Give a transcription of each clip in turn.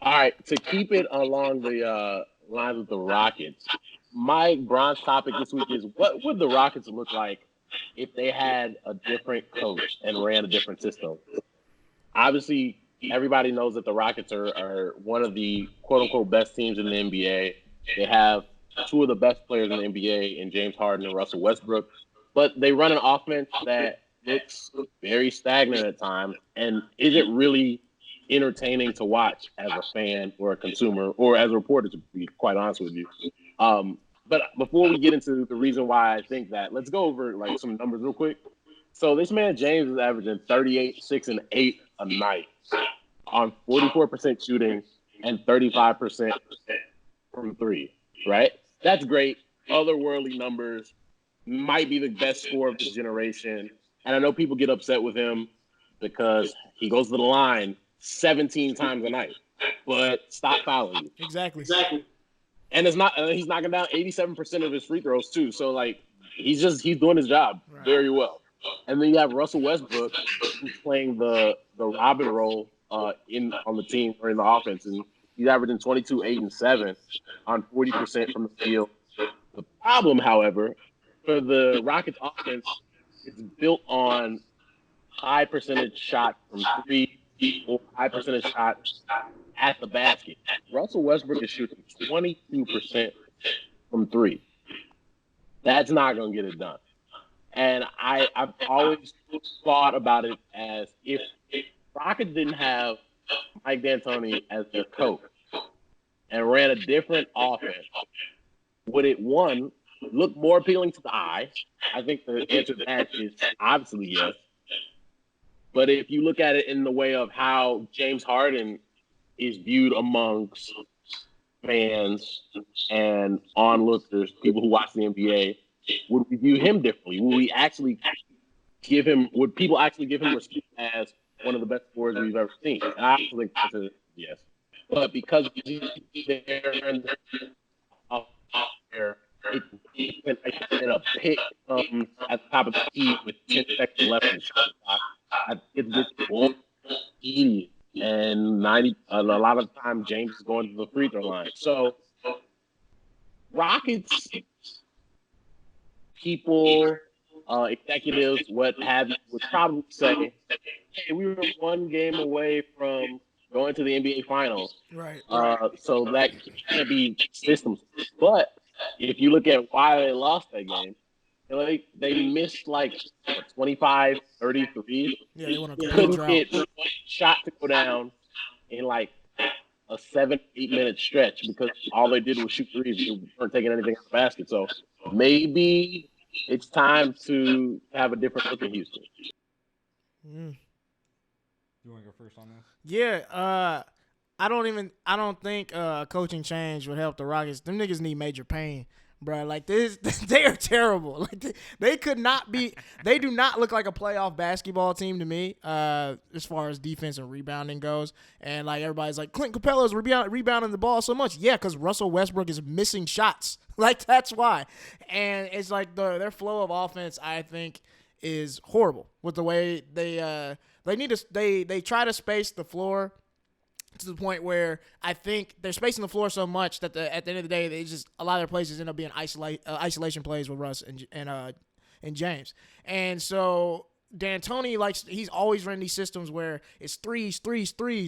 All right, to keep it along the lines of the Rockets, my bronze topic this week is what would the Rockets look like if they had a different coach and ran a different system? Obviously, everybody knows that the Rockets are one of the quote unquote best teams in the NBA. They have two of the best players in the NBA in James Harden and Russell Westbrook, but they run an offense that looks very stagnant at times and isn't really entertaining to watch as a fan or a consumer or as a reporter, to be quite honest with you. But before we get into the reason why I think that, let's go over like some numbers real quick. So this man James is averaging 38, 6, and 8 a night on 44% shooting and 35% from three, right? That's great. Otherworldly numbers. Might be the best scorer of this generation. And I know people get upset with him because he goes to the line 17 times a night. But stop fouling. Exactly. And it's not he's knocking down 87% of his free throws too. So like he's doing his job very well. And then you have Russell Westbrook who's playing the Robin role on the team or in the offense, and he's averaging 22, 8, and 7 on 40% from the field. The problem, however, for the Rockets offense, it's built on high percentage shots from three or high percentage shots at the basket. Russell Westbrook is shooting 22% from three. That's not going to get it done. And I've always thought about it as if Rockets didn't have Mike D'Antoni as their coach and ran a different offense, would it, one, look more appealing to the eye? I think the answer to that is obviously yes. But if you look at it in the way of how James Harden is viewed amongst fans and onlookers, people who watch the NBA, would we view him differently? Would we actually would people actually give him respect as one of the best scorers we've ever seen? And I also think that's a yes. But because he's there and there, in a pick at the top of the key with 10 seconds left in the shot clock, it gets easy. And a lot of the time, James is going to the free throw line. So, Rockets people, executives, what have you, would probably say, hey, we were one game away from going to the NBA Finals. Right. So that can't be systems. But if you look at why they lost that game, they missed like 25, 33. Yeah, they want They to couldn't get one shot to go down in like a 7-8 minute stretch because all they did was shoot threes. They weren't taking anything out of the basket. So maybe it's time to have a different look in Houston. You want to go first on this? Yeah, I don't think a coaching change would help the Rockets. Them niggas need major pain, bro. Like this, they are terrible. Like they could not be. They do not look like a playoff basketball team to me, as far as defense and rebounding goes. And like everybody's like, Clint Capella's rebounding the ball so much. Yeah, because Russell Westbrook is missing shots. Like that's why. And it's like their flow of offense, I think, is horrible with the way they try to space the floor to the point where I think they're spacing the floor so much that at the end of the day, they just a lot of their plays end up being isolation plays with Russ and James. And so D'Antoni he's always running these systems where it's threes,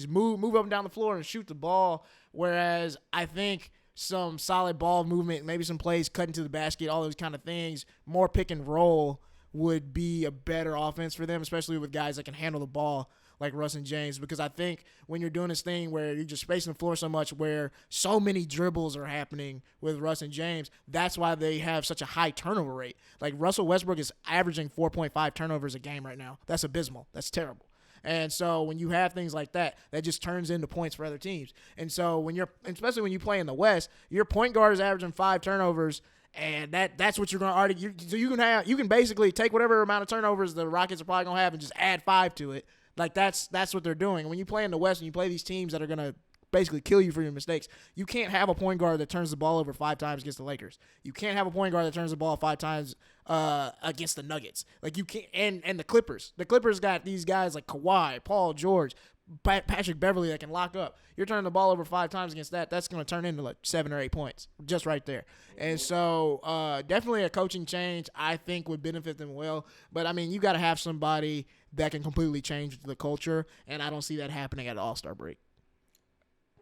move up and down the floor and shoot the ball. Whereas I think some solid ball movement, maybe some plays cutting to the basket, all those kind of things, more pick and roll would be a better offense for them, especially with guys that can handle the ball like Russ and James, because I think when you're doing this thing where you're just spacing the floor so much where so many dribbles are happening with Russ and James, that's why they have such a high turnover rate. Like Russell Westbrook is averaging 4.5 turnovers a game right now. That's abysmal. That's terrible. And so when you have things like that, that just turns into points for other teams. And so especially when you play in the West, your point guard is averaging 5 turnovers. And that's what you're going to argue. So you can basically take whatever amount of turnovers the Rockets are probably going to have and just add 5 to it. Like that's what they're doing. When you play in the West and you play these teams that are going to basically kill you for your mistakes, you can't have a point guard that turns the ball over 5 times against the Lakers. You can't have a point guard that turns the ball 5 times against the Nuggets. Like you can't. And the Clippers. The Clippers got these guys like Kawhi, Paul George, Patrick Beverly that can lock up. You're turning the ball over 5 times against that. That's going to turn into like 7 or 8 points just right there. And so definitely a coaching change I think would benefit them well. But, I mean, you got to have somebody that can completely change the culture, and I don't see that happening at the All-Star break.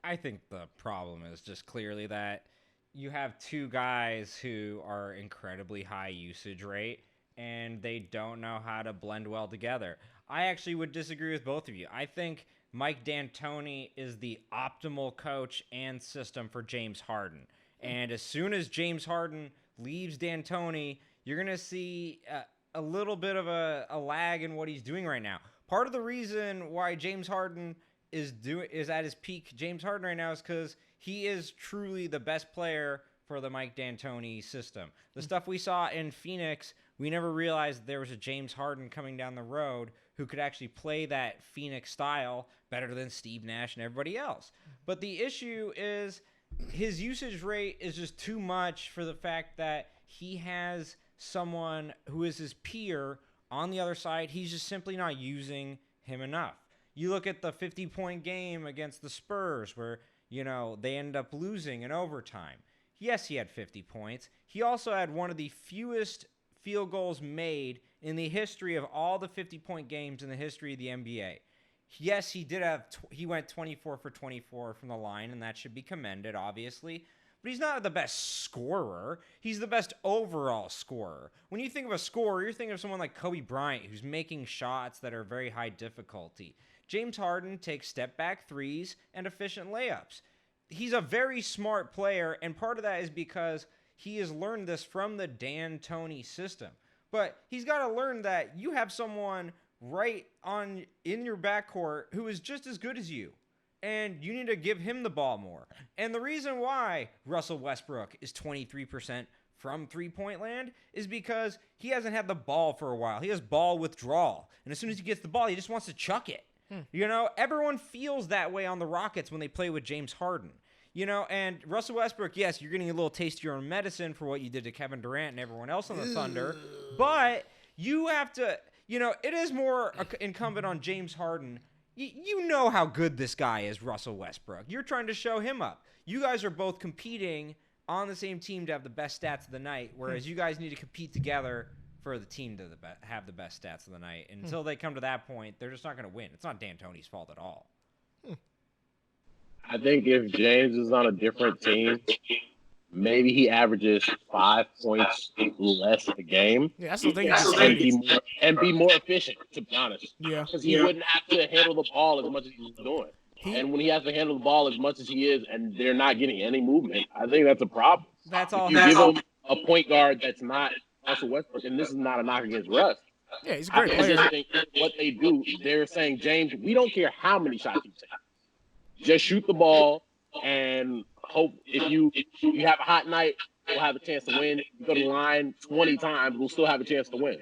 I think the problem is just clearly that you have 2 guys who are incredibly high usage rate, and they don't know how to blend well together. I actually would disagree with both of you. I think Mike D'Antoni is the optimal coach and system for James Harden. And as soon as James Harden leaves D'Antoni, you're going to see a little bit of a lag in what he's doing right now. Part of the reason why James Harden is at his peak James Harden right now is because he is truly the best player for the Mike D'Antoni system. The stuff we saw in Phoenix, we never realized there was a James Harden coming down the road who could actually play that Phoenix style better than Steve Nash and everybody else. But the issue is his usage rate is just too much for the fact that he has someone who is his peer on the other side. He's just simply not using him enough. You look at the 50-point game against the Spurs where, they ended up losing in overtime. Yes, he had 50 points. He also had one of the fewest field goals made in the history of all the 50-point games in the history of the NBA. Yes, he went 24 for 24 from the line, and that should be commended, obviously. But he's not the best scorer. He's the best overall scorer. When you think of a scorer, you're thinking of someone like Kobe Bryant, who's making shots that are very high difficulty. James Harden takes step-back threes and efficient layups. He's a very smart player, and part of that is because he has learned this from the D'Antoni system. But he's got to learn that you have someone right in your backcourt who is just as good as you, and you need to give him the ball more. And the reason why Russell Westbrook is 23% from three-point land is because he hasn't had the ball for a while. He has ball withdrawal, and as soon as he gets the ball, he just wants to chuck it. Everyone feels that way on the Rockets when they play with James Harden. And Russell Westbrook, yes, you're getting a little taste of your own medicine for what you did to Kevin Durant and everyone else on the Thunder. But you have to, it is more incumbent on James Harden. You know how good this guy is, Russell Westbrook. You're trying to show him up. You guys are both competing on the same team to have the best stats of the night, whereas you guys need to compete together for the team to have the best stats of the night. And until they come to that point, they're just not going to win. It's not D'Antoni's fault at all. I think if James is on a different team, maybe he averages 5 points less a game. Yeah, that's the thing. And be more efficient, to be honest. Yeah. Because he wouldn't have to handle the ball as much as he's doing. And when he has to handle the ball as much as he is and they're not getting any movement, I think that's a problem. That's all. If you give him a point guard that's not Russell Westbrook, and this is not a knock against Russ. Yeah, he's a great player. I just think what they do, they're saying, James, we don't care how many shots you take. Just shoot the ball and hope if you have a hot night, we'll have a chance to win. You go to the line 20 times, we'll still have a chance to win.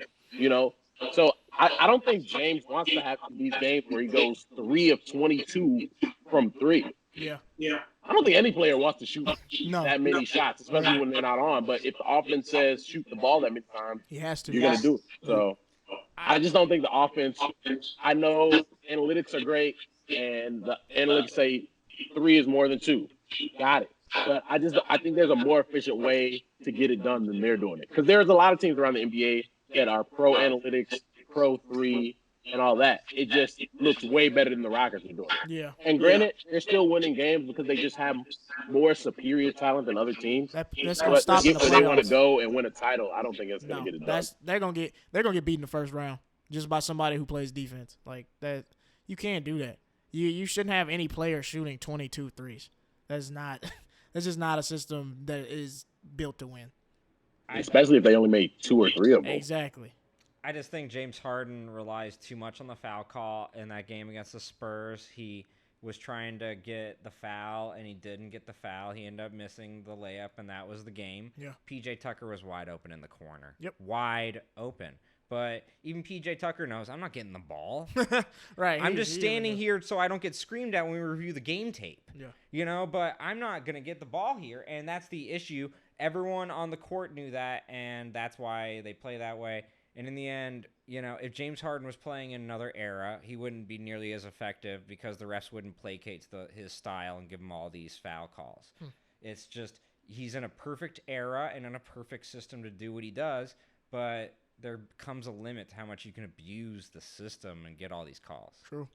So I don't think James wants to have these games where he goes 3 of 22 from 3. Yeah. I don't think any player wants to shoot that many shots, especially when they're not on. But if the offense says shoot the ball that many times, he has to. You're going to do it. So I just don't think the offense – I know analytics are great, and the analytics say 3 is more than 2. Got it. But I think there's a more efficient way to get it done than they're doing it. Because there's a lot of teams around the NBA that are pro analytics, pro 3, and all that. It just looks way better than the Rockets are doing. Yeah. And granted, they're still winning games because they just have more superior talent than other teams. That's gonna stop in the if they want playoffs. to go and win a title, I don't think it's gonna get it done. They're gonna get beat in the first round just by somebody who plays defense. Like that, you can't do that. You shouldn't have any player shooting 22 threes. That's just not a system that is built to win. Especially if they only made 2 or 3 of them. Exactly. I just think James Harden relies too much on the foul call in that game against the Spurs. He was trying to get the foul, and he didn't get the foul. He ended up missing the layup, and that was the game. Yeah. P.J. Tucker was wide open in the corner. Yep. Wide open. But even P.J. Tucker knows I'm not getting the ball. Right. I'm just standing here so I don't get screamed at when we review the game tape. Yeah. But I'm not going to get the ball here, and that's the issue. Everyone on the court knew that, and that's why they play that way. And in the end, if James Harden was playing in another era, he wouldn't be nearly as effective because the refs wouldn't placate to his style and give him all these foul calls. It's just he's in a perfect era and in a perfect system to do what he does, but there comes a limit to how much you can abuse the system and get all these calls. True.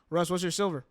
Russ, what's your silver?